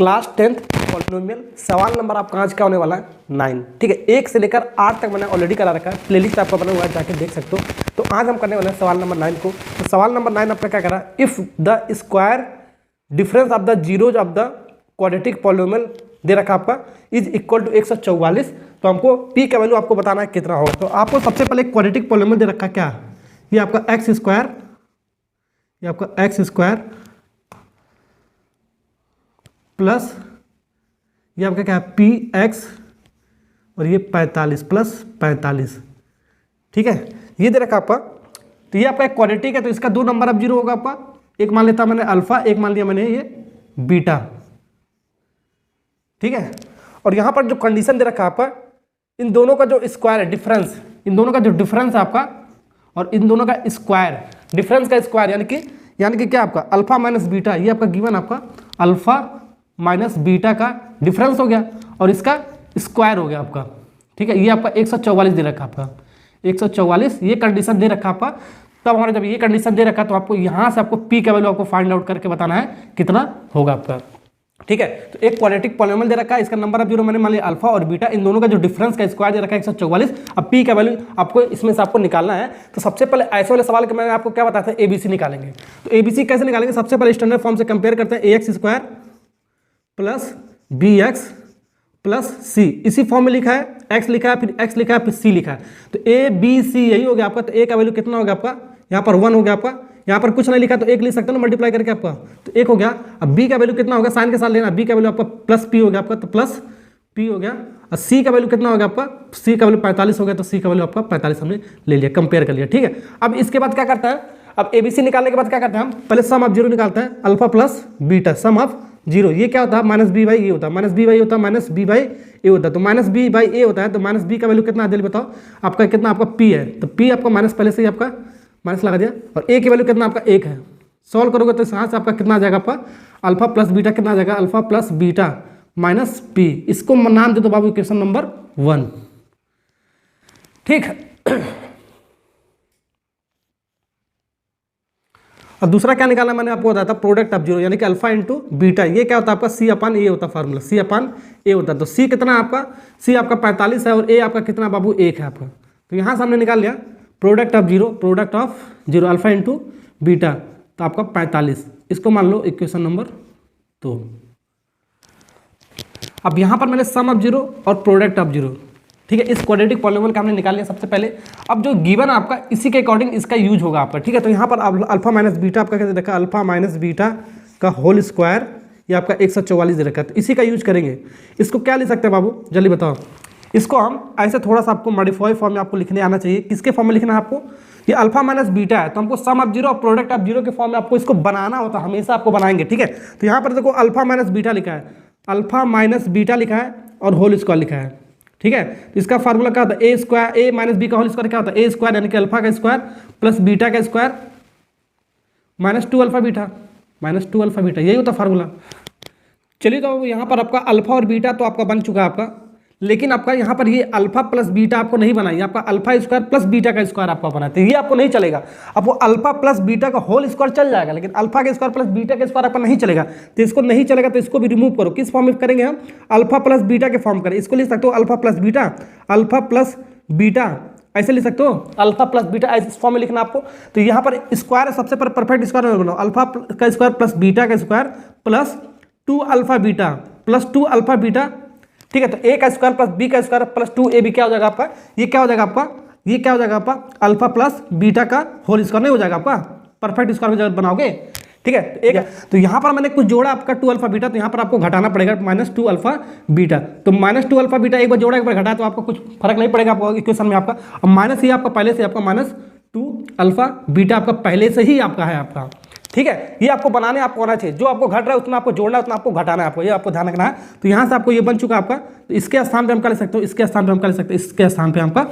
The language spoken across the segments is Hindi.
क्लास 10th पॉलिनोमियल सवाल नंबर आपका आज क्या होने वाला है 9। ठीक है, 1 से लेकर 8 तक मैंने ऑलरेडी करा रखा है, प्लेलिस्ट आपका बना हुआ है, जाके देख सकते हो। तो आज हम करने वाले हैं सवाल नंबर 9 को। तो सवाल नंबर 9 आपका क्या करा, if the square difference of the zeros of the quadratic polynomial दे रखा आपका इज इक्वल टू 144, तो हमको पी का वैल्यू आपको बताना है कितना होगा। तो आपको सबसे पहले क्वाड्रेटिक पॉलिनोमियल दे रखा क्या, ये आपका एक्स स्क्वायर, ये आपका एक्स स्क्वायर प्लस ये आपका क्या है पी एक्स और ये 45 प्लस 45। ठीक है, ये दे रखा आपका। तो ये आपका एक क्वाड्रेटिक है, तो इसका 2 नंबर अब जीरो होगा आपका। एक मान लेता मैंने अल्फा, एक मान लिया मैंने ये बीटा। ठीक है, और यहां पर जो कंडीशन दे रखा आपका, इन दोनों का जो स्क्वायर है डिफरेंस, इन दोनों का जो डिफरेंस है आपका और इन दोनों का स्क्वायर, डिफरेंस का स्क्वायर यानी कि क्या आपका अल्फा माइनस बीटा, ये आपका गिवन आपका अल्फा माइनस बीटा का डिफरेंस हो गया और इसका स्क्वायर हो गया आपका। ठीक है, ये आपका 144 दे रखा आपका 144, ये कंडीशन दे रखा आपका। तब हमारे जब ये कंडीशन दे रखा तो आपको यहाँ से आपको पी का वैल्यू आपको फाइंड आउट करके बताना है कितना होगा आपका। ठीक है, तो एक क्वाड्रेटिक पॉलिनोमियल दे रखा है, इसका नंबर ऑफ जीरो मैंने मान लिया अल्फा और बीटा, इन दोनों का जो डिफरेंस का स्क्वायर दे रखा है 144। अब पी का वैल्यू आपको इसमें से आपको निकालना है। तो सबसे पहले ऐसे वाले सवाल के मैंने आपको क्या बताया था, एबीसी निकालेंगे। तो एबीसी कैसे निकालेंगे, सबसे पहले स्टैंडर्ड फॉर्म से कंपेयर करते हैं, a x square plus b x plus c, इसी फॉर्म में लिखा है, एक्स लिखा है फिर एक्स लिखा है फिर सी लिखा है। तो ए बी सी यही हो गया आपका। तो ए का वैल्यू कितना हो गया आपका, यहाँ पर 1 हो गया आपका, यहाँ पर कुछ नहीं लिखा तो 1 लिख सकते हो ना मल्टीप्लाई करके आपका, तो 1 हो गया। अब बी का वैल्यू कितना होगा, साइन के साथ लेना, बी का वैल्यू आपका प्लस पी हो गया आपका, तो प्लस पी हो गया। और सी का वैल्यू कितना हो गया आपका, सी का वैल्यू 45 हो गया, तो सी का वैल्यू आपका 45 हमने ले लिया, कंपेयर कर लिया। ठीक है, अब इसके बाद क्या करता है, अब एबीसी निकालने के बाद क्या करते हैं हम, पहले सम ऑफ जीरो निकालते हैं, alpha plus beta some of zero, ये क्या होता है माइनस बी बाई ए होता है, माइनस बी बाई होता है माइनस बी बाई ए होता है। तो माइनस बी बाई ए होता है, तो माइनस बी का वैल्यू कितना है जल्दी बताओ, आपका कितना, आपका पी है, तो पी आपका माइनस पहले से ही आपका माइनस लगा दिया, और ए की वैल्यू कितना आपका 1 है। सॉल्व करोगे तो यहाँ से आपका कितना आ जाएगा आपका अल्फा प्लस बीटा कितना आ जाएगा, alpha plus beta minus P, इसको नाम दे दो बाबू इक्वेशन नंबर 1। ठीक है, और दूसरा क्या निकालना मैंने आपको बताया था, प्रोडक्ट ऑफ जीरो, यानी कि अल्फा इंटू बीटा, ये क्या होता है आपका सी अपान ए होता है, फार्मूला सी अपान ए होता है। तो सी कितना है आपका, सी आपका 45 है और ए आपका कितना बाबू 1 है आपका। तो यहाँ से हमने निकाल लिया product of zero alpha into beta, तो आपका 45, इसको मान लो इक्वेशन नंबर 2। अब यहाँ पर मैंने सम ऑफ जीरो और प्रोडक्ट ऑफ जीरो, ठीक है, इस क्वाड्रेटिक पॉलिनोमियल का हमने निकाल लिया सबसे पहले। अब जो गिवन आपका इसी के अकॉर्डिंग इसका यूज होगा आपका। ठीक है, तो यहाँ पर अल्फा माइनस बीटा आपका कैसे देखा, अल्फा माइनस बीटा का होल स्क्वायर, ये आपका 144 दे रखा है, तो इसी का यूज करेंगे। इसको क्या लिख सकते हैं बाबू जल्दी बताओ, इसको हम ऐसे थोड़ा सा आपको मॉडिफाई फॉर्म में आपको लिखने आना चाहिए। किसके फॉर्म में लिखना है आपको, ये अल्फा माइनस बीटा है, तो हमको सम ऑफ जीरो और प्रोडक्ट ऑफ जीरो के फॉर्म में आपको इसको बनाना होता है, हमेशा आपको बनाएंगे। ठीक है, तो यहाँ पर देखो अल्फा माइनस बीटा लिखा है, अल्फा माइनस बीटा लिखा है और होल स्क्वायर लिखा है। ठीक है, तो इसका फार्मूला क्या होता है, ए स्क्वायर, ए माइनस बी का होल स्क्वायर क्या होता है, ए स्क्वायर यानी कि अल्फा का स्क्वायर प्लस बीटा का square minus 2 alpha beta, minus 2 alpha beta, यही होता फार्मूला। चलिए, तो यहाँ पर आपका अल्फा और बीटा तो आपका बन चुका है आपका, लेकिन आपका यहाँ पर ये अल्फा प्लस बीटा आपको नहीं बना, ये आपका अल्फा स्क्वायर प्लस बीटा का स्क्वायर आपको बना, तो ये आपको नहीं चलेगा। अब वो अल्फा प्लस बीटा का होल स्क्वायर चल जाएगा, लेकिन अल्फा का स्क्वायर प्लस बीटा का स्क्वायर आपका नहीं चलेगा। तो इसको नहीं चलेगा तो इसको भी रिमूव करो। किस फॉर्म में करेंगे हम, अल्फा प्लस बीटा के फॉर्म करें। इसको लिख सकते हो अल्फा प्लस बीटा, ऐसे लिख सकते हो अल्फा प्लस बीटा, इस फॉर्म में लिखना आपको। तो यहाँ पर स्क्वायर है, सबसे पहले परफेक्ट स्क्वायर बनाओ, अल्फा का स्क्वायर प्लस बीटा का square plus 2 alpha beta plus 2 alpha beta. ठीक है, तो ए का स्क्वायर प्लस बी का स्क्वायर प्लस 2 ए बी क्या हो जाएगा आपका, ये क्या हो जाएगा आपका, ये क्या हो जाएगा आपका अल्फा प्लस बीटा का होल स्क्वायर नहीं हो जाएगा आपका, परफेक्ट स्क्वायर में जब बनाओगे। ठीक है, तो एक तो यहाँ पर मैंने कुछ जोड़ा आपका 2 अल्फा बीटा, तो यहाँ पर आपको घटाना पड़ेगा माइनस 2 अल्फा बीटा। तो माइनस 2 अल्फा बीटा एक बार जोड़ा एक बार घटा, तो आपको कुछ फर्क नहीं पड़ेगा आपको इक्वेशन में आपका। और माइनस ये आपका पहले से आपका माइनस 2 अल्फा बीटा आपका पहले से ही आपका है आपका। ठीक है, ये आपको बनाने आपको आना चाहिए, जो आपको घट रहा है उतना आपको जोड़ना है, उतना आपको घटाना है आपको, ये आपको ध्यान रखना है। तो यहाँ से आपको ये बन चुका आपका, तो इसके स्थान पे हम क्या लिख सकते हो, इसके स्थान पे हम क्या लिख सकते हैं, इसके स्थान पे हमका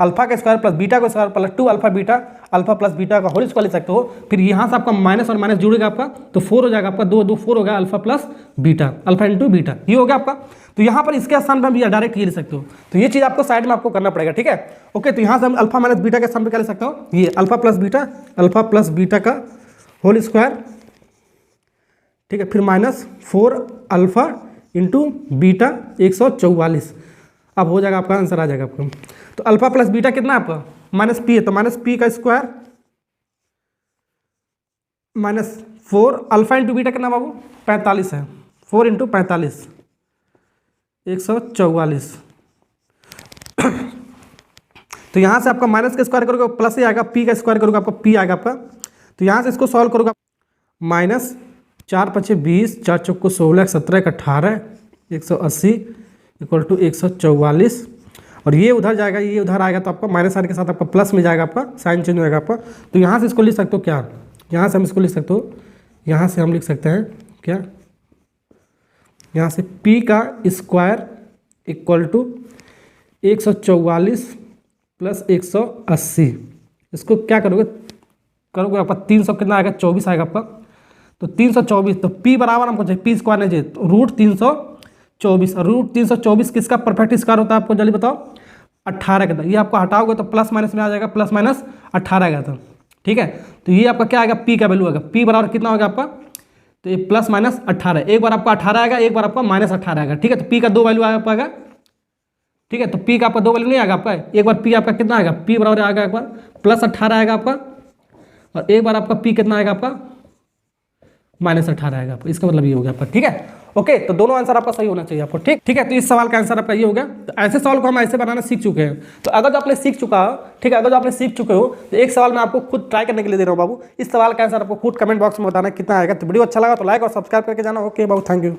अल्फा का स्क्वायर प्लस बीटा का square plus 2 alpha beta alpha plus beta का होल स्क्वायर लिख सकते हो। फिर यहाँ से आपका माइनस और माइनस जुड़ेगा आपका, तो 4 हो जाएगा आपका, 2 2 4 हो गया alpha plus beta, alpha into beta, ये हो गया आपका। तो यहाँ पर इसके स्थान पर हम डायरेक्ट ये लिख सकते हो, तो ये चीज़ आपको साइड में आपको करना पड़ेगा। ठीक है, ओके, तो यहाँ से हम अल्फा माइनस बीटा के स्थान पर क्या लिख सकते हो, ये अल्फा प्लस बीटा का होल स्क्वायर ठीक है, फिर -4 अल्फ़ा इंटू बीटा 144। अब हो जाएगा आपका आंसर आ जाएगा आपका। तो अल्फ़ा प्लस बीटा कितना है आपका -p है, तो -p का स्क्वायर -4 अल्फ़ा इंटू बीटा कितना बाबू 45 है, 4 इंटू 45 144। तो यहाँ से आपका माइनस का स्क्वायर करोगे प्लस ही आएगा, पी का स्क्वायर करोगे आपका पी आएगा आपका। तो यहाँ से इसको सॉल्व करोगे -4 × 20, 4 चौको 16, 17 × 18 180 = 144। और ये उधर जाएगा, ये उधर आएगा, तो आपका माइनस साइन के साथ आपका प्लस में जाएगा, आपका साइन चेंज हो जाएगा आपका। तो यहाँ से इसको लिख सकते हो क्या, यहाँ से हम इसको लिख सकते हो, यहाँ से हम लिख सकते हैं क्या, यहाँ से p का स्क्वायर = 144 + 180। इसको क्या करोगे आपका 300 कितना आएगा 24 आएगा आपका। तो 324, तो p बराबर हमको चाहिए, p स्क्वायर नहीं चाहिए, तो √324। √324 किसका परफेक्ट स्क्वायर होता है आपको जल्दी बताओ 18 का। ये आपको हटाओगे तो प्लस माइनस में आ जाएगा, प्लस माइनस 18 आएगा। तो ठीक है, तो ये आपका क्या आएगा p का वैल्यू आएगा, p बराबर कितना होगा आपका, तो ये प्लस माइनस 18, एक बार आपका 18 आएगा, एक बार आपका -18 आएगा। ठीक है, तो p का 2 वैल्यू आएगा। ठीक है, तो p का आपका 2 वैल्यू नहीं आएगा आपका, एक बार p आपका कितना आएगा, p बराबर आएगा एक बार +18 आएगा आपका, और एक बार आपका p कितना आएगा आपका -18 आएगा आपका। इसका मतलब ये हो गया आपका। ठीक है, ओके, तो दोनों आंसर आपका सही होना चाहिए आपको। ठीक है, तो इस सवाल का आंसर आपका ये हो गया। तो ऐसे सवाल को हम ऐसे बनाना सीख चुके हैं। तो अगर जो आपने सीख चुका हो, ठीक है, अगर जो आपने सीख चुके हो, तो एक सवाल मैं आपको खुद ट्राई करने के लिए दे रहा हूँ बाबू। इस सवाल का आंसर आपको खुद कमेंट बॉक्स में बताना कितना आएगा। तो वीडियो अच्छा लगा तो लाइक और सब्सक्राइब करके जाना। Okay Babu, thank you.